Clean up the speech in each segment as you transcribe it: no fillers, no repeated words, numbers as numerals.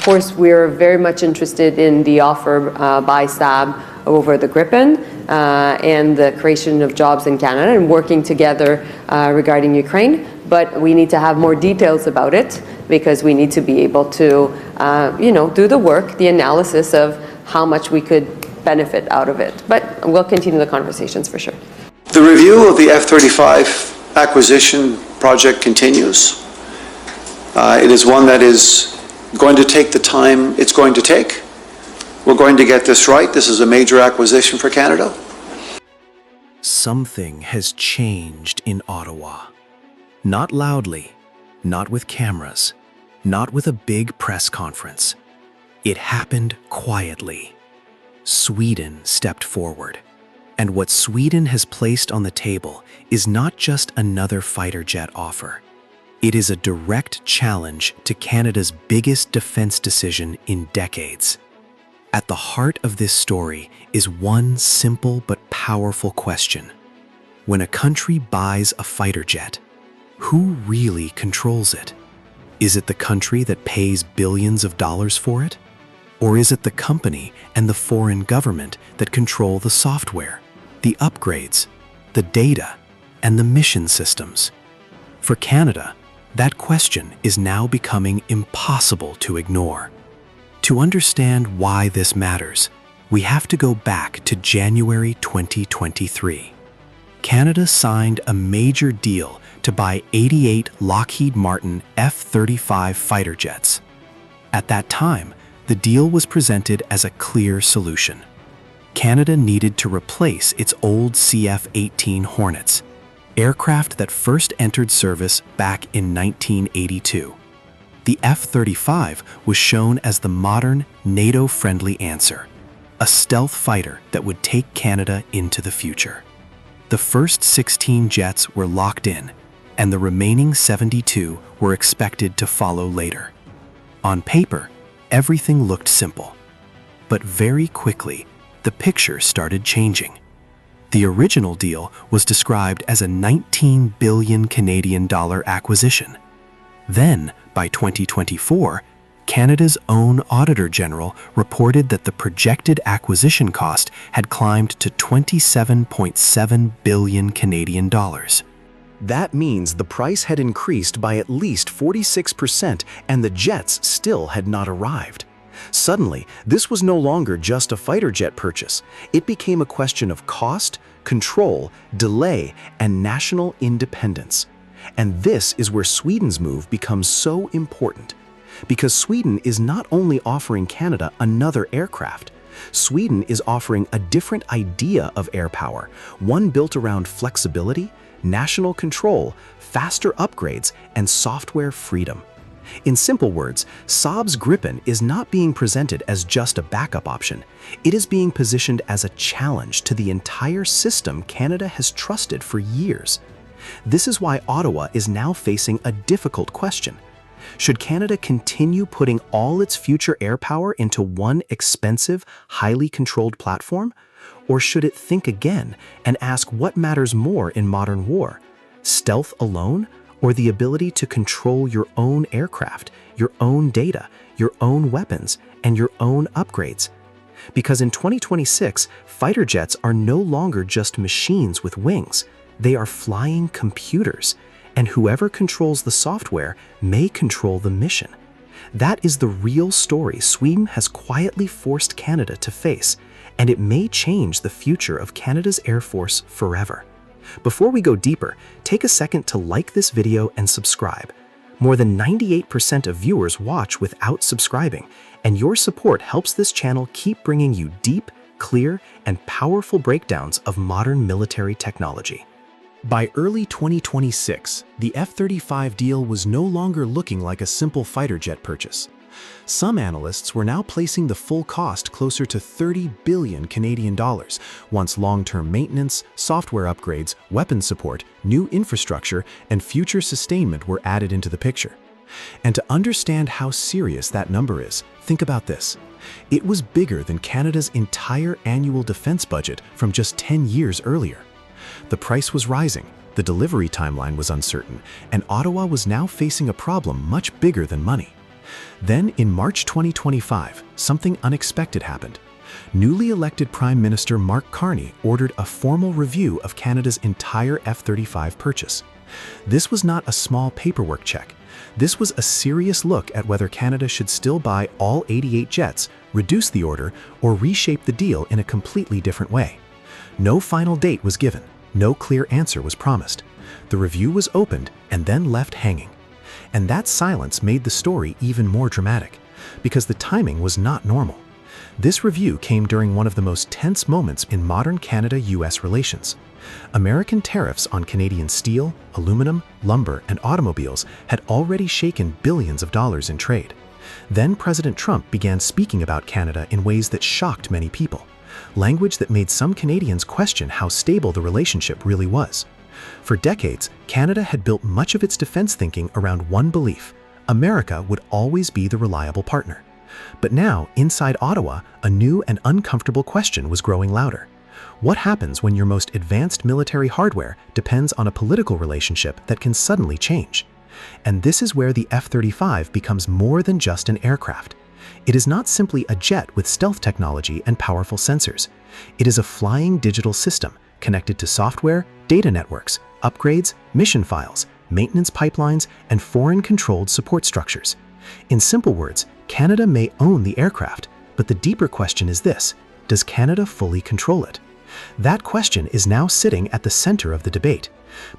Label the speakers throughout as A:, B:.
A: Of course, we're very much interested in the offer by Saab over the Gripen and the creation of jobs in Canada and working together regarding Ukraine. But we need to have more details about it because we need to be able to, do the work, the analysis of how much we could benefit out of it. But we'll continue the conversations for sure.
B: The review of the F-35 acquisition project continues. It is one that is going to take the time it's going to take. We're going to get this right. This is a major acquisition for Canada.
C: Something has changed in Ottawa. Not loudly, not with cameras, not with a big press conference. It happened quietly. Sweden stepped forward. And what Sweden has placed on the table is not just another fighter jet offer. It is a direct challenge to Canada's biggest defense decision in decades. At the heart of this story is one simple but powerful question. When a country buys a fighter jet, who really controls it? Is it the country that pays billions of dollars for it? Or is it the company and the foreign government that control the software, the upgrades, the data, and the mission systems? For Canada, that question is now becoming impossible to ignore. To understand why this matters, we have to go back to January 2023. Canada signed a major deal to buy 88 Lockheed Martin F-35 fighter jets. At that time, the deal was presented as a clear solution. Canada needed to replace its old CF-18 Hornets, aircraft that first entered service back in 1982. The F-35 was shown as the modern, NATO-friendly answer, a stealth fighter that would take Canada into the future. The first 16 jets were locked in, and the remaining 72 were expected to follow later. On paper, everything looked simple. But very quickly, the picture started changing. The original deal was described as a 19 billion Canadian dollar acquisition. Then, by 2024, Canada's own Auditor General reported that the projected acquisition cost had climbed to 27.7 billion Canadian dollars.
D: That means the price had increased by at least 46% and the jets still had not arrived. Suddenly, this was no longer just a fighter jet purchase. It became a question of cost, control, delay, and national independence. And this is where Sweden's move becomes so important. Because Sweden is not only offering Canada another aircraft, Sweden is offering a different idea of air power, one built around flexibility, national control, faster upgrades, and software freedom. In simple words, Saab's Gripen is not being presented as just a backup option. It is being positioned as a challenge to the entire system Canada has trusted for years. This is why Ottawa is now facing a difficult question. Should Canada continue putting all its future air power into one expensive, highly controlled platform? Or should it think again and ask what matters more in modern war? Stealth alone? Or the ability to control your own aircraft, your own data, your own weapons, and your own upgrades? Because in 2026, fighter jets are no longer just machines with wings. They are flying computers, and whoever controls the software may control the mission. That is the real story Sweden has quietly forced Canada to face, and it may change the future of Canada's Air Force forever. Before we go deeper, take a second to like this video and subscribe. More than 98% of viewers watch without subscribing, and your support helps this channel keep bringing you deep, clear, and powerful breakdowns of modern military technology. By early 2026, the F-35 deal was no longer looking like a simple fighter jet purchase. Some analysts were now placing the full cost closer to 30 billion Canadian dollars, once long-term maintenance, software upgrades, weapons support, new infrastructure, and future sustainment were added into the picture. And to understand how serious that number is, think about this. It was bigger than Canada's entire annual defense budget from just 10 years earlier. The price was rising, the delivery timeline was uncertain, and Ottawa was now facing a problem much bigger than money. Then, in March 2025, something unexpected happened. Newly elected Prime Minister Mark Carney ordered a formal review of Canada's entire F-35 purchase. This was not a small paperwork check. This was a serious look at whether Canada should still buy all 88 jets, reduce the order, or reshape the deal in a completely different way. No final date was given. No clear answer was promised. The review was opened and then left hanging. And that silence made the story even more dramatic, because the timing was not normal. This review came during one of the most tense moments in modern Canada-US relations. American tariffs on Canadian steel, aluminum, lumber, and automobiles had already shaken billions of dollars in trade. Then President Trump began speaking about Canada in ways that shocked many people, language that made some Canadians question how stable the relationship really was. For decades, Canada had built much of its defense thinking around one belief: America would always be the reliable partner. But now, inside Ottawa, a new and uncomfortable question was growing louder. What happens when your most advanced military hardware depends on a political relationship that can suddenly change? And this is where the F-35 becomes more than just an aircraft. It is not simply a jet with stealth technology and powerful sensors. It is a flying digital system connected to software, data networks, upgrades, mission files, maintenance pipelines, and foreign-controlled support structures. In simple words, Canada may own the aircraft, but the deeper question is this: does Canada fully control it? That question is now sitting at the center of the debate.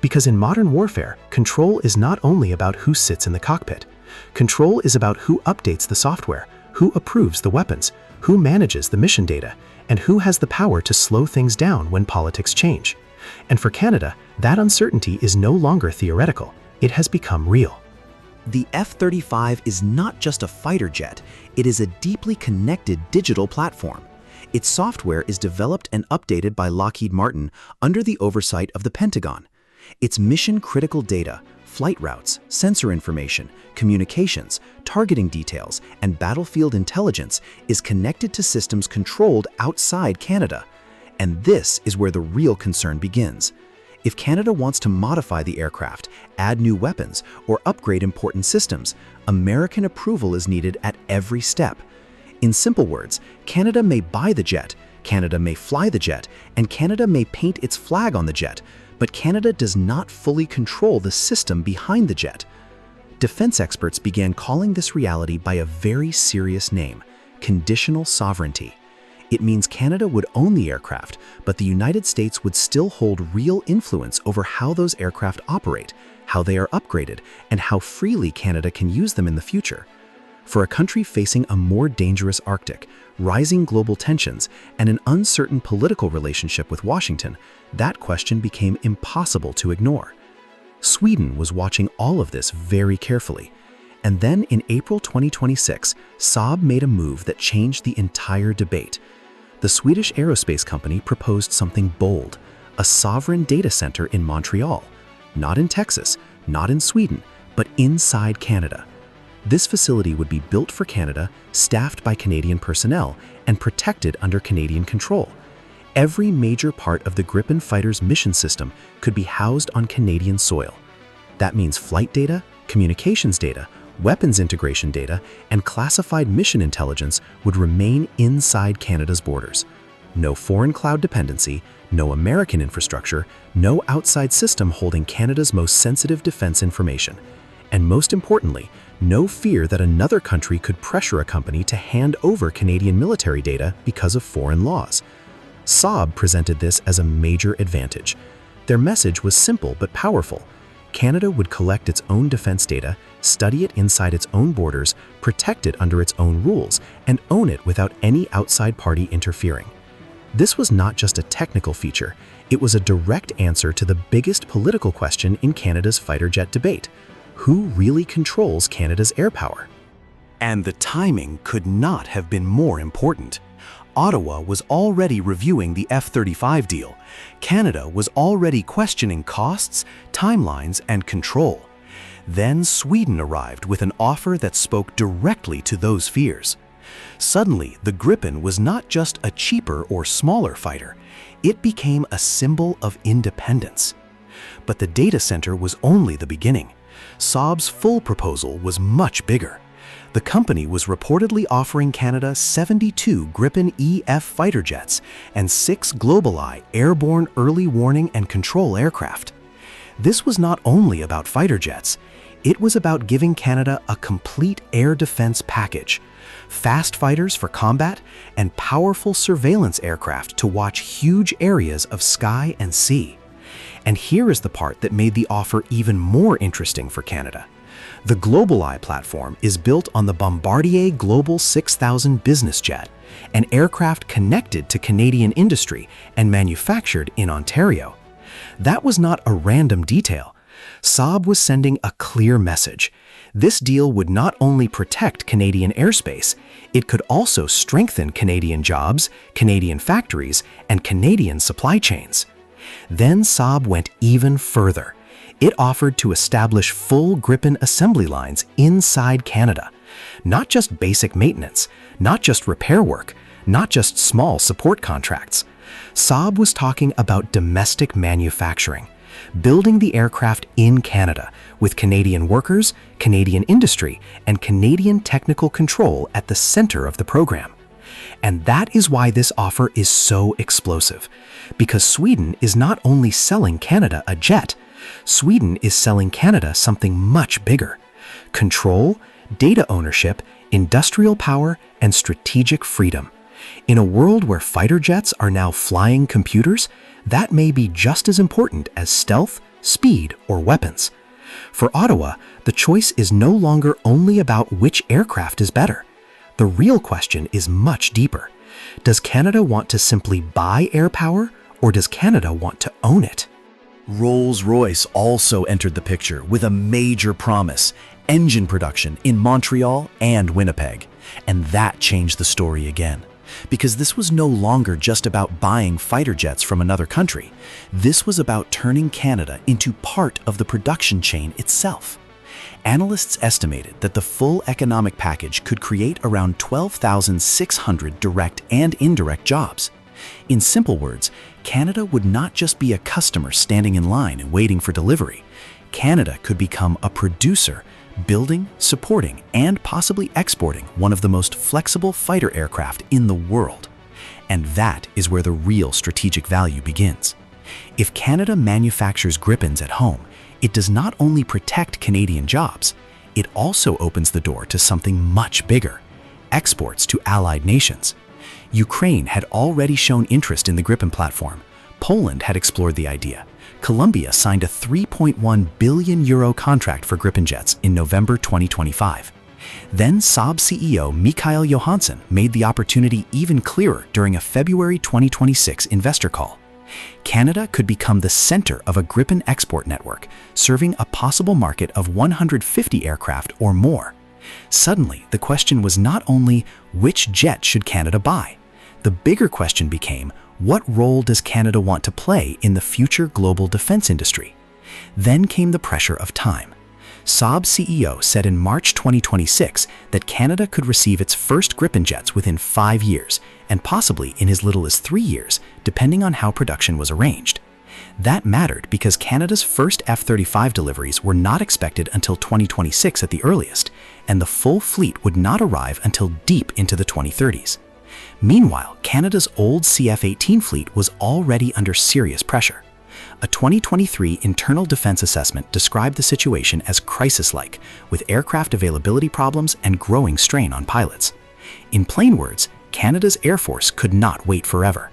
D: Because in modern warfare, control is not only about who sits in the cockpit. Control is about who updates the software, who approves the weapons, who manages the mission data, and who has the power to slow things down when politics change. And for Canada, that uncertainty is no longer theoretical. It has become real.
E: The F-35 is not just a fighter jet, it is a deeply connected digital platform. Its software is developed and updated by Lockheed Martin under the oversight of the Pentagon. Its mission-critical data, flight routes, sensor information, communications, targeting details, and battlefield intelligence is connected to systems controlled outside Canada. And this is where the real concern begins. If Canada wants to modify the aircraft, add new weapons, or upgrade important systems, American approval is needed at every step. In simple words, Canada may buy the jet, Canada may fly the jet, and Canada may paint its flag on the jet, but Canada does not fully control the system behind the jet. Defense experts began calling this reality by a very serious name: conditional sovereignty. It means Canada would own the aircraft, but the United States would still hold real influence over how those aircraft operate, how they are upgraded, and how freely Canada can use them in the future. For a country facing a more dangerous Arctic, rising global tensions, and an uncertain political relationship with Washington, that question became impossible to ignore. Sweden was watching all of this very carefully. And then in April 2026, Saab made a move that changed the entire debate. The Swedish aerospace company proposed something bold: a sovereign data center in Montreal. Not in Texas, not in Sweden, but inside Canada. This facility would be built for Canada, staffed by Canadian personnel, and protected under Canadian control. Every major part of the Gripen fighter's mission system could be housed on Canadian soil. That means flight data, communications data, weapons integration data, and classified mission intelligence would remain inside Canada's borders. No foreign cloud dependency, no American infrastructure, no outside system holding Canada's most sensitive defense information. And most importantly, no fear that another country could pressure a company to hand over Canadian military data because of foreign laws. Saab presented this as a major advantage. Their message was simple but powerful. Canada would collect its own defense data, study it inside its own borders, protect it under its own rules, and own it without any outside party interfering. This was not just a technical feature, it was a direct answer to the biggest political question in Canada's fighter jet debate: who really controls Canada's air power?
C: And the timing could not have been more important. Ottawa was already reviewing the F-35 deal. Canada was already questioning costs, timelines, and control. Then Sweden arrived with an offer that spoke directly to those fears. Suddenly, the Gripen was not just a cheaper or smaller fighter. It became a symbol of independence. But the data center was only the beginning. Saab's full proposal was much bigger.
D: The company was reportedly offering Canada 72 Gripen EF fighter jets and 6 GlobalEye airborne early warning and control aircraft. This was not only about fighter jets, it was about giving Canada a complete air defense package, fast fighters for combat, and powerful surveillance aircraft to watch huge areas of sky and sea. And here is the part that made the offer even more interesting for Canada. The GlobalEye platform is built on the Bombardier Global 6000 business jet, an aircraft connected to Canadian industry and manufactured in Ontario. That was not a random detail. Saab was sending a clear message. This deal would not only protect Canadian airspace, it could also strengthen Canadian jobs, Canadian factories, and Canadian supply chains. Then Saab went even further. It offered to establish full Gripen assembly lines inside Canada. Not just basic maintenance, not just repair work, not just small support contracts. Saab was talking about domestic manufacturing, building the aircraft in Canada with Canadian workers, Canadian industry, and Canadian technical control at the center of the program. And that is why this offer is so explosive, because Sweden is not only selling Canada a jet, Sweden is selling Canada something much bigger: control, data ownership, industrial power, and strategic freedom. In a world where fighter jets are now flying computers, that may be just as important as stealth, speed, or weapons. For Ottawa, the choice is no longer only about which aircraft is better. The real question is much deeper. Does Canada want to simply buy air power, or does Canada want to own it?
E: Rolls-Royce also entered the picture with a major promise: engine production in Montreal and Winnipeg. And that changed the story again. Because this was no longer just about buying fighter jets from another country. This was about turning Canada into part of the production chain itself. Analysts estimated that the full economic package could create around 12,600 direct and indirect jobs. In simple words, Canada would not just be a customer standing in line and waiting for delivery. Canada could become a producer, building, supporting, and possibly exporting one of the most flexible fighter aircraft in the world. And that is where the real strategic value begins. If Canada manufactures Gripens at home, it does not only protect Canadian jobs, it also opens the door to something much bigger: exports to allied nations. Ukraine had already shown interest in the Gripen platform. Poland had explored the idea. Colombia signed a €3.1 billion contract for Gripen jets in November 2025. Then Saab CEO Mikael Johansson made the opportunity even clearer during a February 2026 investor call. Canada could become the center of a Gripen export network, serving a possible market of 150 aircraft or more. Suddenly, the question was not only which jet should Canada buy. The bigger question became, what role does Canada want to play in the future global defense industry? Then came the pressure of time. Saab CEO said in March 2026 that Canada could receive its first Gripen jets within 5 years, and possibly in as little as 3 years, depending on how production was arranged. That mattered because Canada's first F-35 deliveries were not expected until 2026 at the earliest, and the full fleet would not arrive until deep into the 2030s. Meanwhile, Canada's old CF-18 fleet was already under serious pressure. A 2023 internal defense assessment described the situation as crisis-like, with aircraft availability problems and growing strain on pilots. In plain words, Canada's Air Force could not wait forever.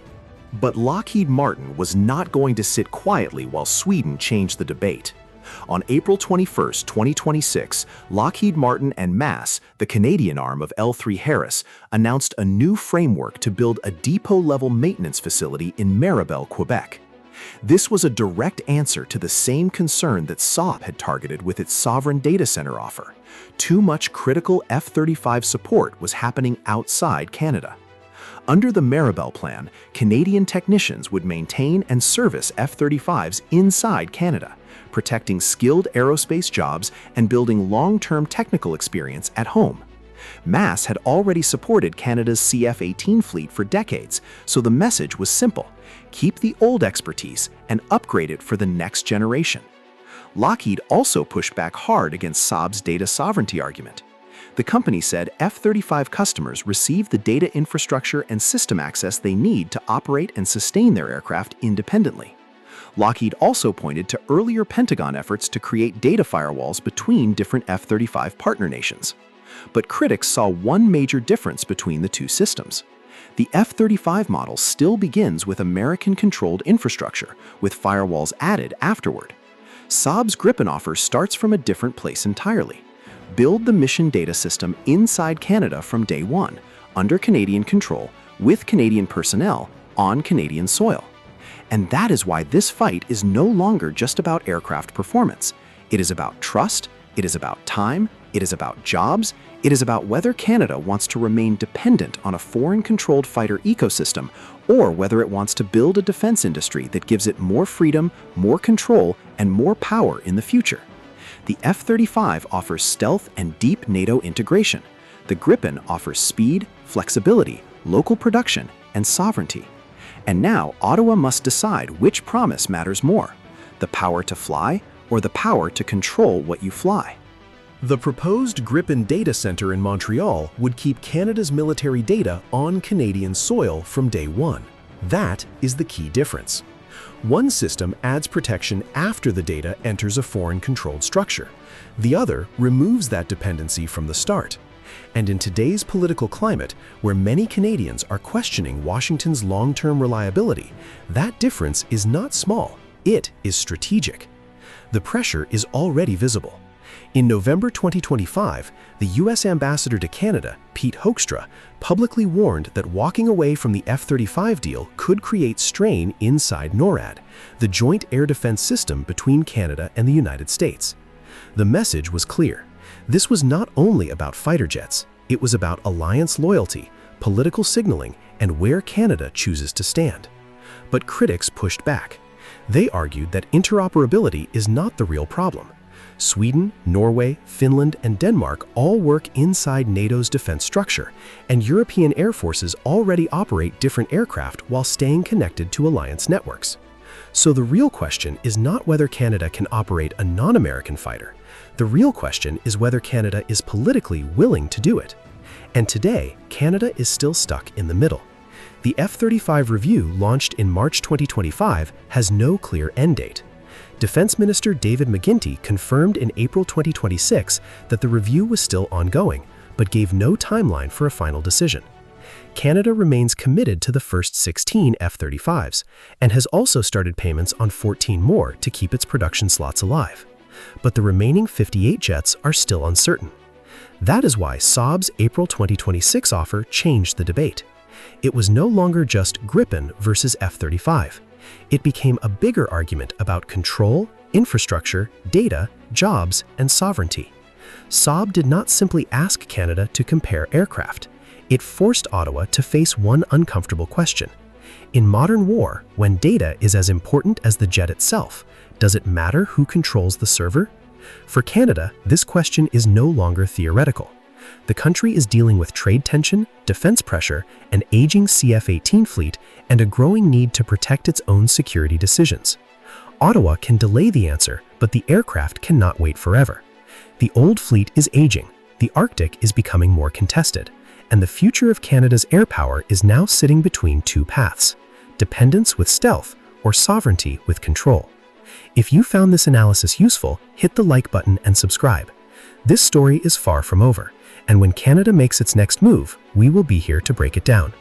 D: But Lockheed Martin was not going to sit quietly while Sweden changed the debate. On April 21, 2026, Lockheed Martin and MAS, the Canadian arm of L3 Harris, announced a new framework to build a depot-level maintenance facility in Mirabel, Quebec. This was a direct answer to the same concern that Saab had targeted with its sovereign data center offer. Too much critical F-35 support was happening outside Canada. Under the Mirabel plan, Canadian technicians would maintain and service F-35s inside Canada, protecting skilled aerospace jobs and building long-term technical experience at home. MAS had already supported Canada's CF-18 fleet for decades, so the message was simple: keep the old expertise and upgrade it for the next generation. Lockheed also pushed back hard against Saab's data sovereignty argument. The company said F-35 customers receive the data infrastructure and system access they need to operate and sustain their aircraft independently. Lockheed also pointed to earlier Pentagon efforts to create data firewalls between different F-35 partner nations. But critics saw one major difference between the two systems. The F-35 model still begins with American-controlled infrastructure, with firewalls added afterward. Saab's Gripen offer starts from a different place entirely. Build the mission data system inside Canada from day one, under Canadian control, with Canadian personnel, on Canadian soil. And that is why this fight is no longer just about aircraft performance. It is about trust, it is about time, it is about jobs, it is about whether Canada wants to remain dependent on a foreign-controlled fighter ecosystem, or whether it wants to build a defense industry that gives it more freedom, more control, and more power in the future. The F-35 offers stealth and deep NATO integration. The Gripen offers speed, flexibility, local production, and sovereignty. And now Ottawa must decide which promise matters more, the power to fly or the power to control what you fly.
F: The proposed Gripen data center in Montreal would keep Canada's military data on Canadian soil from day one. That is the key difference. One system adds protection after the data enters a foreign-controlled structure. The other removes that dependency from the start. And in today's political climate, where many Canadians are questioning Washington's long-term reliability, that difference is not small, it is strategic. The pressure is already visible. In November 2025, the U.S. Ambassador to Canada, Pete Hoekstra, publicly warned that walking away from the F-35 deal could create strain inside NORAD, the joint air defense system between Canada and the United States. The message was clear. This was not only about fighter jets, it was about alliance loyalty, political signaling, and where Canada chooses to stand. But critics pushed back. They argued that interoperability is not the real problem. Sweden, Norway, Finland, and Denmark all work inside NATO's defense structure, and European air forces already operate different aircraft while staying connected to alliance networks. So the real question is not whether Canada can operate a non-American fighter. The real question is whether Canada is politically willing to do it. And today, Canada is still stuck in the middle. The F-35 review, launched in March 2025, has no clear end date. Defense Minister David McGuinty confirmed in April 2026 that the review was still ongoing, but gave no timeline for a final decision. Canada remains committed to the first 16 F-35s, and has also started payments on 14 more to keep its production slots alive. But the remaining 58 jets are still uncertain. That is why Saab's April 2026 offer changed the debate. It was no longer just Gripen versus F-35. It became a bigger argument about control, infrastructure, data, jobs, and sovereignty. Saab did not simply ask Canada to compare aircraft. It forced Ottawa to face one uncomfortable question. In modern war, when data is as important as the jet itself, does it matter who controls the server? For Canada, this question is no longer theoretical. The country is dealing with trade tension, defense pressure, an aging CF-18 fleet, and a growing need to protect its own security decisions. Ottawa can delay the answer, but the aircraft cannot wait forever. The old fleet is aging, the Arctic is becoming more contested, and the future of Canada's air power is now sitting between two paths: dependence with stealth or sovereignty with control. If you found this analysis useful, hit the like button and subscribe. This story is far from over, and when Canada makes its next move, we will be here to break it down.